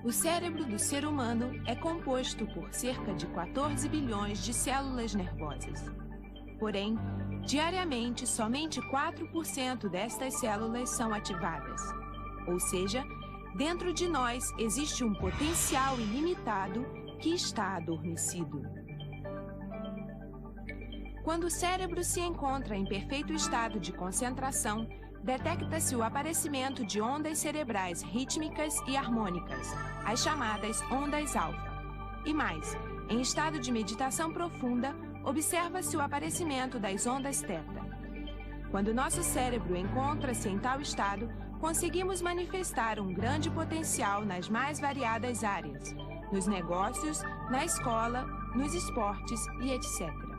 O cérebro do ser humano é composto por cerca de 14 bilhões de células nervosas. Porém, diariamente, somente 4% destas células são ativadas. Ou seja, dentro de nós existe um potencial ilimitado que está adormecido. Quando o cérebro se encontra em perfeito estado de concentração, detecta-se o aparecimento de ondas cerebrais rítmicas e harmônicas, as chamadas ondas alfa. E mais, em estado de meditação profunda, observa-se o aparecimento das ondas teta. Quando nosso cérebro encontra-se em tal estado, conseguimos manifestar um grande potencial nas mais variadas áreas, nos negócios, na escola, nos esportes e etc.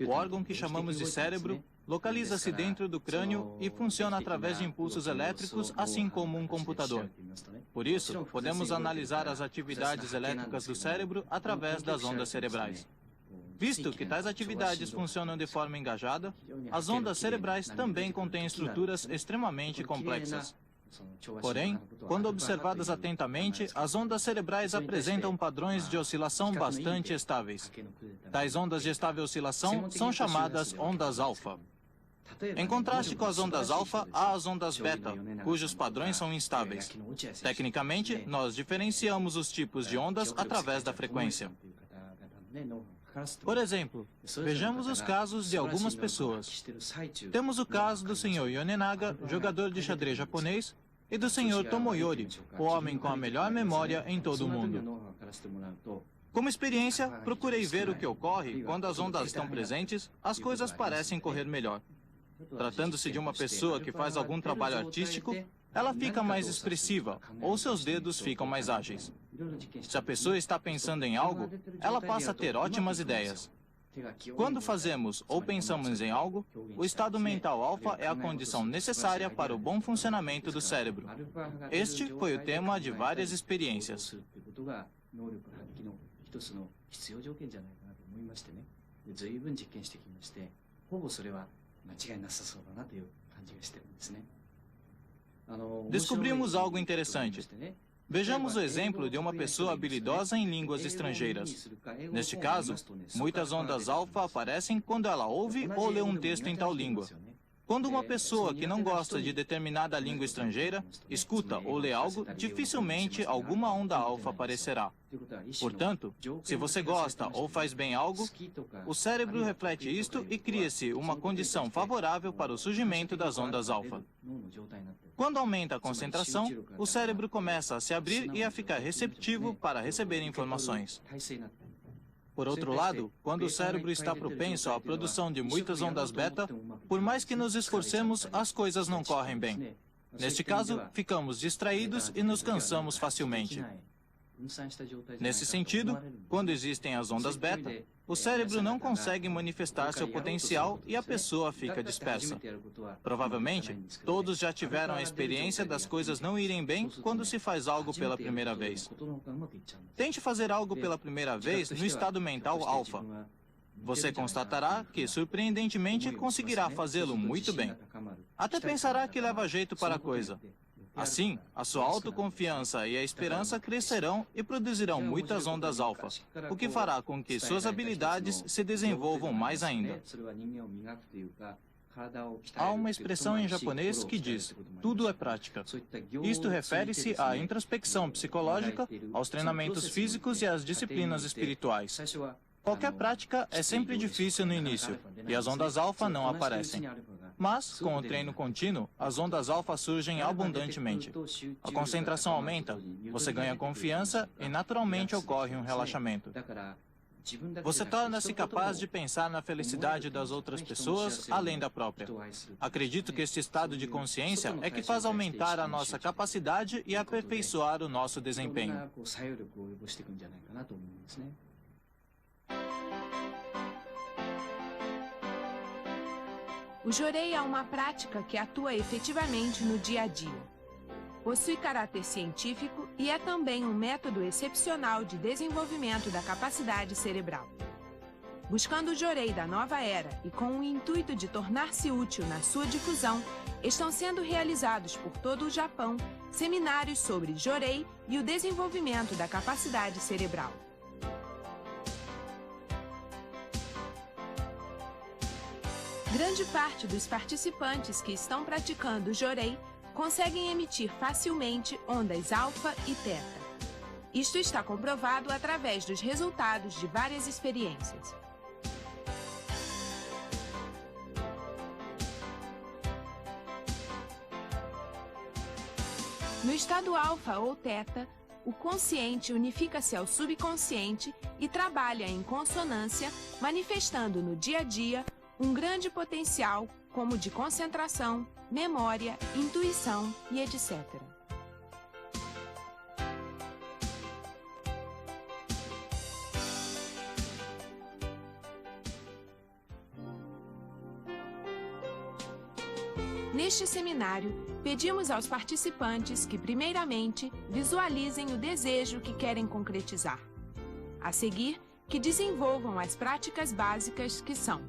O órgão que chamamos de cérebro localiza-se dentro do crânio e funciona através de impulsos elétricos, assim como um computador. Por isso, podemos analisar as atividades elétricas do cérebro através das ondas cerebrais. Visto que tais atividades funcionam de forma engajada, as ondas cerebrais também contêm estruturas extremamente complexas. Porém, quando observadas atentamente, as ondas cerebrais apresentam padrões de oscilação bastante estáveis. Tais ondas de estável oscilação são chamadas ondas alfa. Em contraste com as ondas alfa, há as ondas beta, cujos padrões são instáveis. Tecnicamente, nós diferenciamos os tipos de ondas através da frequência. Por exemplo, vejamos os casos de algumas pessoas. Temos o caso do Sr. Yonenaga, jogador de xadrez japonês, e do Sr. Tomoyori, o homem com a melhor memória em todo o mundo. Como experiência, procurei ver o que ocorre quando as ondas estão presentes, as coisas parecem correr melhor. Tratando-se de uma pessoa que faz algum trabalho artístico, ela fica mais expressiva, ou seus dedos ficam mais ágeis. Se a pessoa está pensando em algo, ela passa a ter ótimas ideias. Quando fazemos ou pensamos em algo, o estado mental alfa é a condição necessária para o bom funcionamento do cérebro. Este foi o tema de várias experiências. Descobrimos algo interessante. Vejamos o exemplo de uma pessoa habilidosa em línguas estrangeiras. Neste caso, muitas ondas alfa aparecem quando ela ouve ou lê um texto em tal língua. Quando uma pessoa que não gosta de determinada língua estrangeira escuta ou lê algo, dificilmente alguma onda alfa aparecerá. Portanto, se você gosta ou faz bem algo, o cérebro reflete isto e cria-se uma condição favorável para o surgimento das ondas alfa. Quando aumenta a concentração, o cérebro começa a se abrir e a ficar receptivo para receber informações. Por outro lado, quando o cérebro está propenso à produção de muitas ondas beta, por mais que nos esforcemos, as coisas não correm bem. Neste caso, ficamos distraídos e nos cansamos facilmente. Nesse sentido, quando existem as ondas beta, o cérebro não consegue manifestar seu potencial e a pessoa fica dispersa. Provavelmente, todos já tiveram a experiência das coisas não irem bem quando se faz algo pela primeira vez. Tente fazer algo pela primeira vez no estado mental alfa. Você constatará que, surpreendentemente, conseguirá fazê-lo muito bem. Até pensará que leva jeito para a coisa. Assim, a sua autoconfiança e a esperança crescerão e produzirão muitas ondas alfa, o que fará com que suas habilidades se desenvolvam mais ainda. Há uma expressão em japonês que diz, tudo é prática. Isto refere-se à introspecção psicológica, aos treinamentos físicos e às disciplinas espirituais. Qualquer prática é sempre difícil no início, e as ondas alfa não aparecem. Mas, com o treino contínuo, as ondas alfa surgem abundantemente. A concentração aumenta, você ganha confiança e naturalmente ocorre um relaxamento. Você torna-se capaz de pensar na felicidade das outras pessoas além da própria. Acredito que este estado de consciência é que faz aumentar a nossa capacidade e aperfeiçoar o nosso desempenho. O Jorei é uma prática que atua efetivamente no dia a dia. possui caráter científico e é também um método excepcional de desenvolvimento da capacidade cerebral. Buscando o Jorei da nova era e com o intuito de tornar-se útil na sua difusão, estão sendo realizados por todo o Japão seminários sobre Jorei e o desenvolvimento da capacidade cerebral. Grande parte dos participantes que estão praticando o Jorei conseguem emitir facilmente ondas alfa e teta. Isto está comprovado através dos resultados de várias experiências. No estado alfa ou teta, o consciente unifica-se ao subconsciente e trabalha em consonância, manifestando no dia a dia um grande potencial como de concentração, memória, intuição e etc. Neste seminário, pedimos aos participantes que, primeiramente, visualizem o desejo que querem concretizar. A seguir, que desenvolvam as práticas básicas que são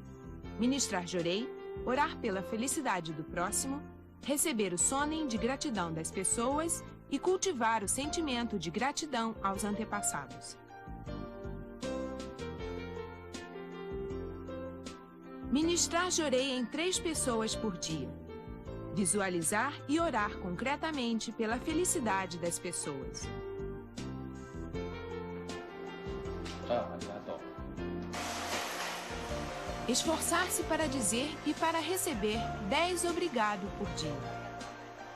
ministrar Jorei, orar pela felicidade do próximo, receber o sonen de gratidão das pessoas e cultivar o sentimento de gratidão aos antepassados. Ministrar Jorei em 3 pessoas por dia. Visualizar e orar concretamente pela felicidade das pessoas. Esforçar-se para dizer e para receber 10 obrigado por dia.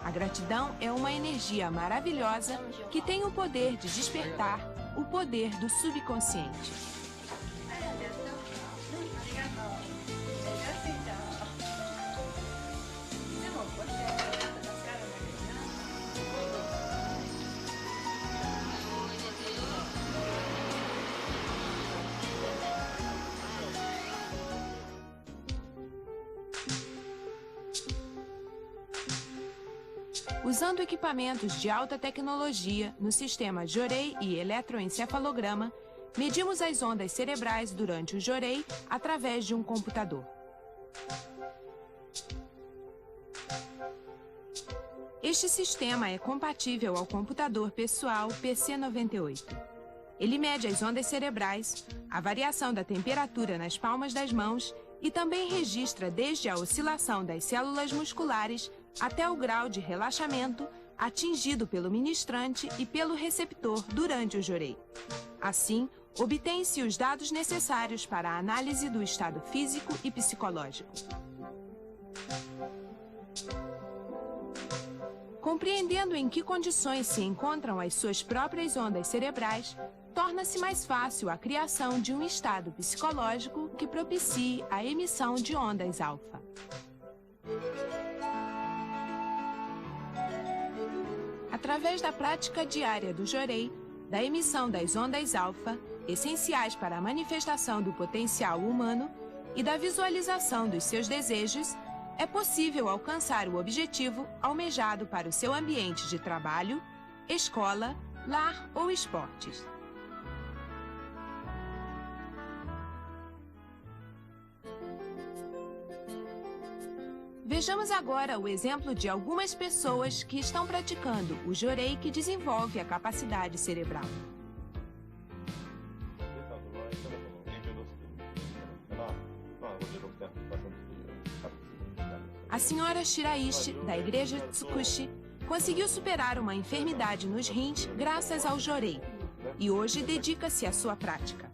A gratidão é uma energia maravilhosa que tem o poder de despertar o poder do subconsciente. Usando equipamentos de alta tecnologia no sistema Jorei e eletroencefalograma, medimos as ondas cerebrais durante o Jorei através de um computador. Este sistema é compatível ao computador pessoal PC98. Ele mede as ondas cerebrais, a variação da temperatura nas palmas das mãos e também registra desde a oscilação das células musculares até o grau de relaxamento atingido pelo ministrante e pelo receptor durante o Jorei. Assim, obtém-se os dados necessários para a análise do estado físico e psicológico. Compreendendo em que condições se encontram as suas próprias ondas cerebrais, torna-se mais fácil a criação de um estado psicológico que propicie a emissão de ondas alfa. Através da prática diária do Jorei, da emissão das ondas alfa, essenciais para a manifestação do potencial humano, e da visualização dos seus desejos, é possível alcançar o objetivo almejado para o seu ambiente de trabalho, escola, lar ou esportes. Vejamos agora o exemplo de algumas pessoas que estão praticando o Jorei que desenvolve a capacidade cerebral. A senhora Shiraishi, da igreja Tsukushi, conseguiu superar uma enfermidade nos rins graças ao Jorei e hoje dedica-se à sua prática.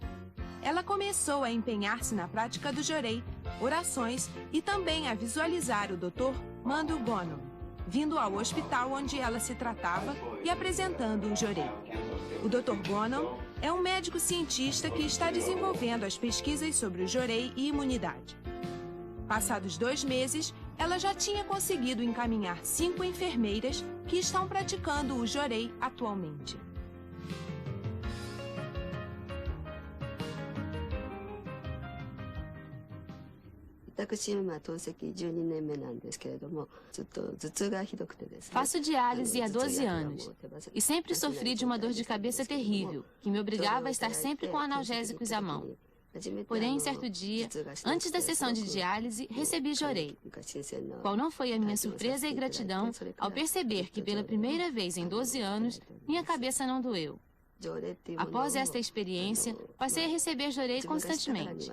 Ela começou a empenhar-se na prática do Jorei, orações e também a visualizar o Dr. Mando Gonon, vindo ao hospital onde ela se tratava e apresentando o Jorei. O Dr. Gonon é um médico cientista que está desenvolvendo as pesquisas sobre o Jorei e imunidade. Passados 2 meses, ela já tinha conseguido encaminhar 5 enfermeiras que estão praticando o Jorei atualmente. Faço diálise há 12 anos e sempre sofri de uma dor de cabeça terrível, que me obrigava a estar sempre com analgésicos à mão. Porém, certo dia, antes da sessão de diálise, recebi jorei. Qual não foi a minha surpresa e gratidão ao perceber que pela primeira vez em 12 anos, minha cabeça não doeu. Após esta experiência, passei a receber jorei constantemente.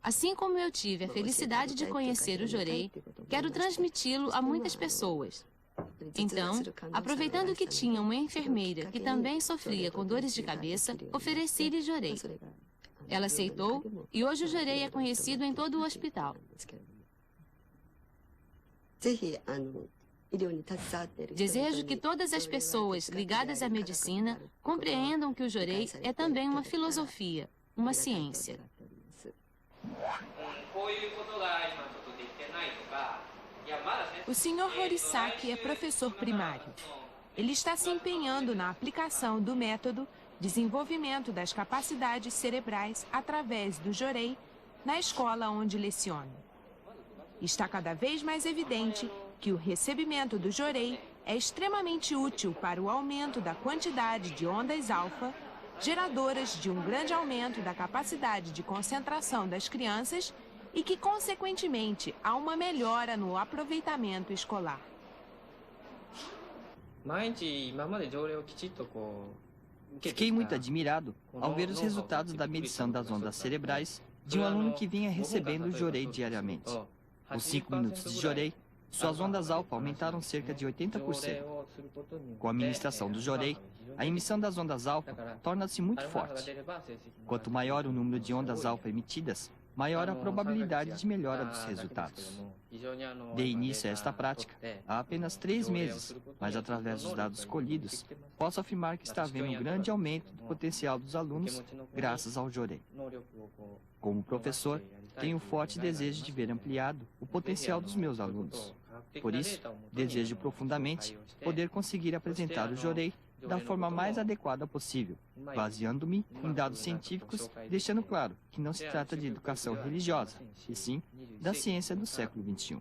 Assim como eu tive a felicidade de conhecer o jorei, quero transmiti-lo a muitas pessoas. Então, aproveitando que tinha uma enfermeira que também sofria com dores de cabeça, ofereci-lhe jorei. Ela aceitou e hoje o jorei é conhecido em todo o hospital. Desejo que todas as pessoas ligadas à medicina compreendam que o jorei é também uma filosofia, uma ciência. O Sr. Horisaki é professor primário. Ele está se empenhando na aplicação do método desenvolvimento das capacidades cerebrais através do jorei na escola onde leciona. Está cada vez mais evidente que o recebimento do jorei é extremamente útil para o aumento da quantidade de ondas alfa, geradoras de um grande aumento da capacidade de concentração das crianças e que, consequentemente, há uma melhora no aproveitamento escolar. Fiquei muito admirado ao ver os resultados da medição das ondas cerebrais de um aluno que vinha recebendo o jorei diariamente. Com 5 minutos de jorei, suas ondas alfa aumentaram cerca de 80%. Com a ministração do jorei, a emissão das ondas alfa torna-se muito forte. Quanto maior o número de ondas alfa emitidas, maior a probabilidade de melhora dos resultados. Dei início a esta prática há apenas 3 meses, mas através dos dados colhidos, posso afirmar que está havendo um grande aumento do potencial dos alunos graças ao jorei. Como professor, tenho um forte desejo de ver ampliado o potencial dos meus alunos. Por isso, desejo profundamente poder conseguir apresentar o jorei da forma mais adequada possível, baseando-me em dados científicos, deixando claro que não se trata de educação religiosa, e sim da ciência do século XXI.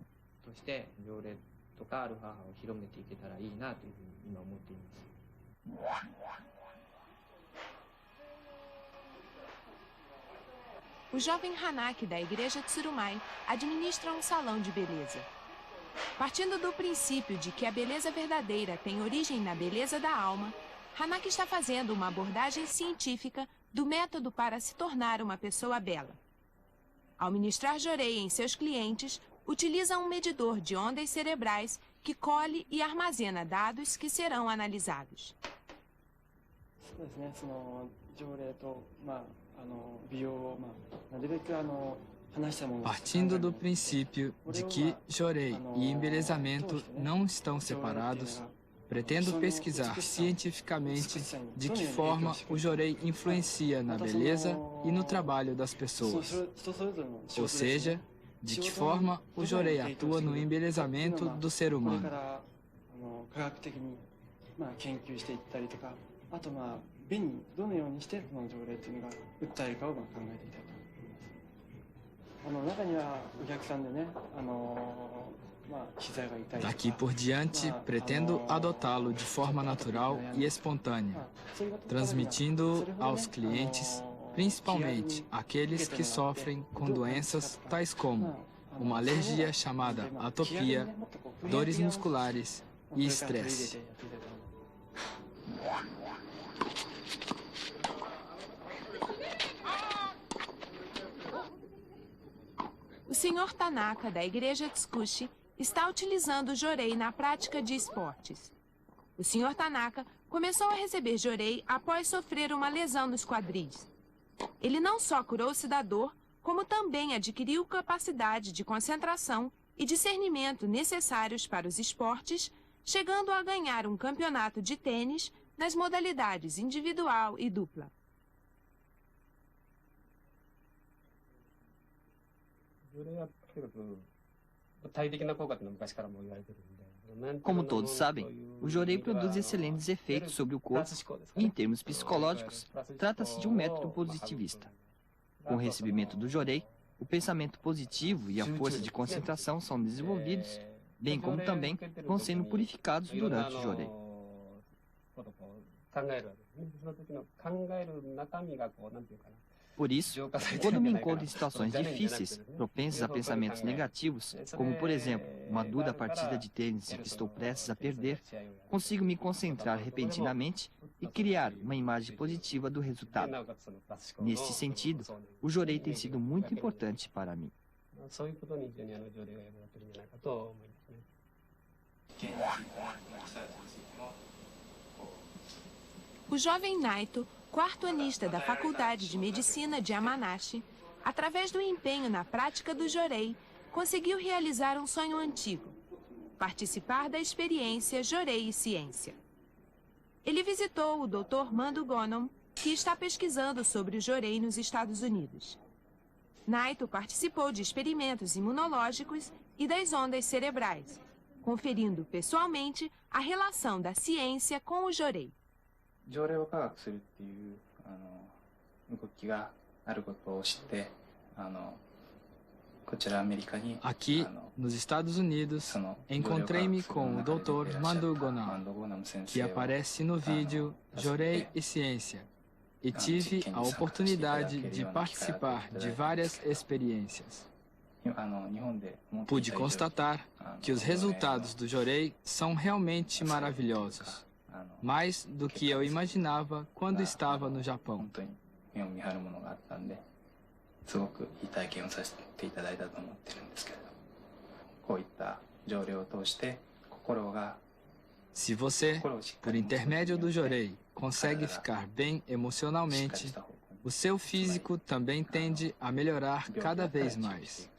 O jovem Hanaki da igreja Tsurumai administra um salão de beleza. Partindo do princípio de que a beleza verdadeira tem origem na beleza da alma, Hanaki está fazendo uma abordagem científica do método para se tornar uma pessoa bela. Ao ministrar jorei em seus clientes, utiliza um medidor de ondas cerebrais que colhe e armazena dados que serão analisados. Partindo do princípio de que jorei e embelezamento não estão separados, pretendo pesquisar cientificamente de que forma o jorei influencia na beleza e no trabalho das pessoas. Ou seja, de que forma o jorei atua no embelezamento do ser humano. Daqui por diante, pretendo adotá-lo de forma natural e espontânea, transmitindo aos clientes, principalmente aqueles que sofrem com doenças tais como uma alergia chamada atopia, dores musculares e estresse. O Sr. Tanaka, da igreja Tsukushi, está utilizando o jorei na prática de esportes. O Sr. Tanaka começou a receber jorei após sofrer uma lesão nos quadris. Ele não só curou-se da dor, como também adquiriu capacidade de concentração e discernimento necessários para os esportes, chegando a ganhar um campeonato de tênis nas modalidades individual e dupla. Como todos sabem, o jorei produz excelentes efeitos sobre o corpo e, em termos psicológicos, trata-se de um método positivista. Com o recebimento do jorei, o pensamento positivo e a força de concentração são desenvolvidos, bem como também vão sendo purificados durante o jorei. Por isso, quando me encontro em situações difíceis, propensas a pensamentos negativos, como por exemplo, uma dura partida de tênis que estou prestes a perder, consigo me concentrar repentinamente e criar uma imagem positiva do resultado. Neste sentido, o jorei tem sido muito importante para mim. O jovem Naito, quarto-anista da Faculdade de Medicina de Yamanashi, através do empenho na prática do jorei, conseguiu realizar um sonho antigo: participar da experiência Jorei e Ciência. Ele visitou o Dr. Mando Gonom, que está pesquisando sobre o jorei nos Estados Unidos. Naito participou de experimentos imunológicos e das ondas cerebrais, conferindo pessoalmente a relação da ciência com o jorei. Aqui, nos Estados Unidos, encontrei-me com o Dr. Mando Gonom, que aparece no vídeo Jorei e Ciência, e tive a oportunidade de participar de várias experiências. Pude constatar que os resultados do jorei são realmente maravilhosos, mais do que eu imaginava quando estava no Japão. Se você, por intermédio do jorei, consegue ficar bem emocionalmente, o seu físico também tende a melhorar cada vez mais.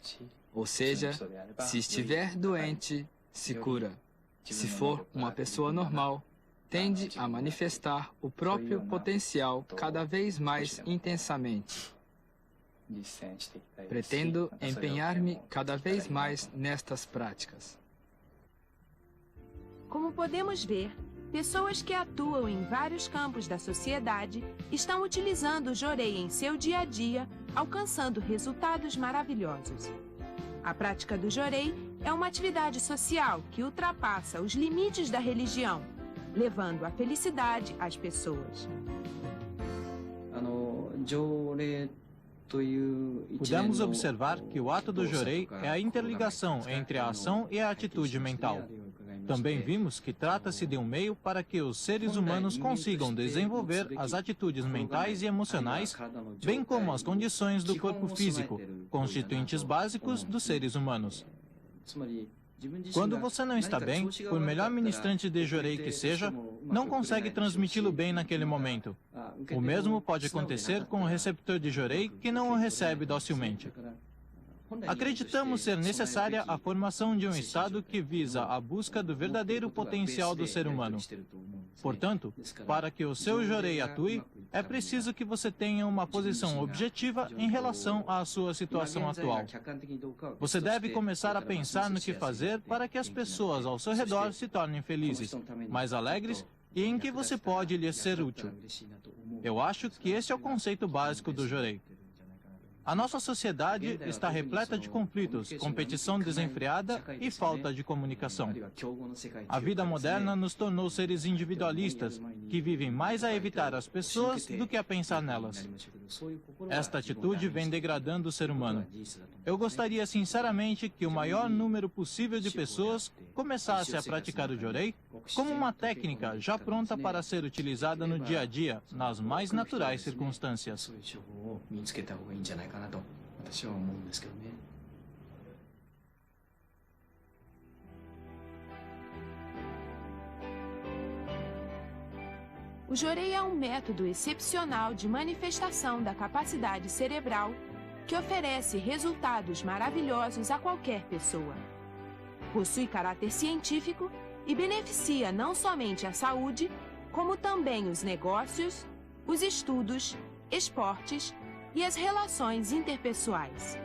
Ou seja, se estiver doente, se cura. Se for uma pessoa normal, tende a manifestar o próprio potencial cada vez mais intensamente. Pretendo empenhar-me cada vez mais nestas práticas. Como podemos ver, pessoas que atuam em vários campos da sociedade estão utilizando o jorei em seu dia a dia, alcançando resultados maravilhosos. A prática do jorei é uma atividade social que ultrapassa os limites da religião, levando a felicidade às pessoas. Pudemos observar que o ato do jorei é a interligação entre a ação e a atitude mental. Também vimos que trata-se de um meio para que os seres humanos consigam desenvolver as atitudes mentais e emocionais, bem como as condições do corpo físico, constituintes básicos dos seres humanos. Quando você não está bem, por melhor ministrante de jorei que seja, não consegue transmiti-lo bem naquele momento. O mesmo pode acontecer com o receptor de jorei que não o recebe docilmente. Acreditamos ser necessária a formação de um estado que visa a busca do verdadeiro potencial do ser humano. Portanto, para que o seu jorei atue, é preciso que você tenha uma posição objetiva em relação à sua situação atual. Você deve começar a pensar no que fazer para que as pessoas ao seu redor se tornem felizes, mais alegres e em que você pode lhes ser útil. Eu acho que esse é o conceito básico do jorei. A nossa sociedade está repleta de conflitos, competição desenfreada e falta de comunicação. A vida moderna nos tornou seres individualistas, que vivem mais a evitar as pessoas do que a pensar nelas. Esta atitude vem degradando o ser humano. Eu gostaria sinceramente que o maior número possível de pessoas começasse a praticar o jorei como uma técnica já pronta para ser utilizada no dia a dia, nas mais naturais circunstâncias. O jorei é um método excepcional de manifestação da capacidade cerebral que oferece resultados maravilhosos a qualquer pessoa. Possui caráter científico e beneficia não somente a saúde, como também os negócios, os estudos, esportes e as relações interpessoais.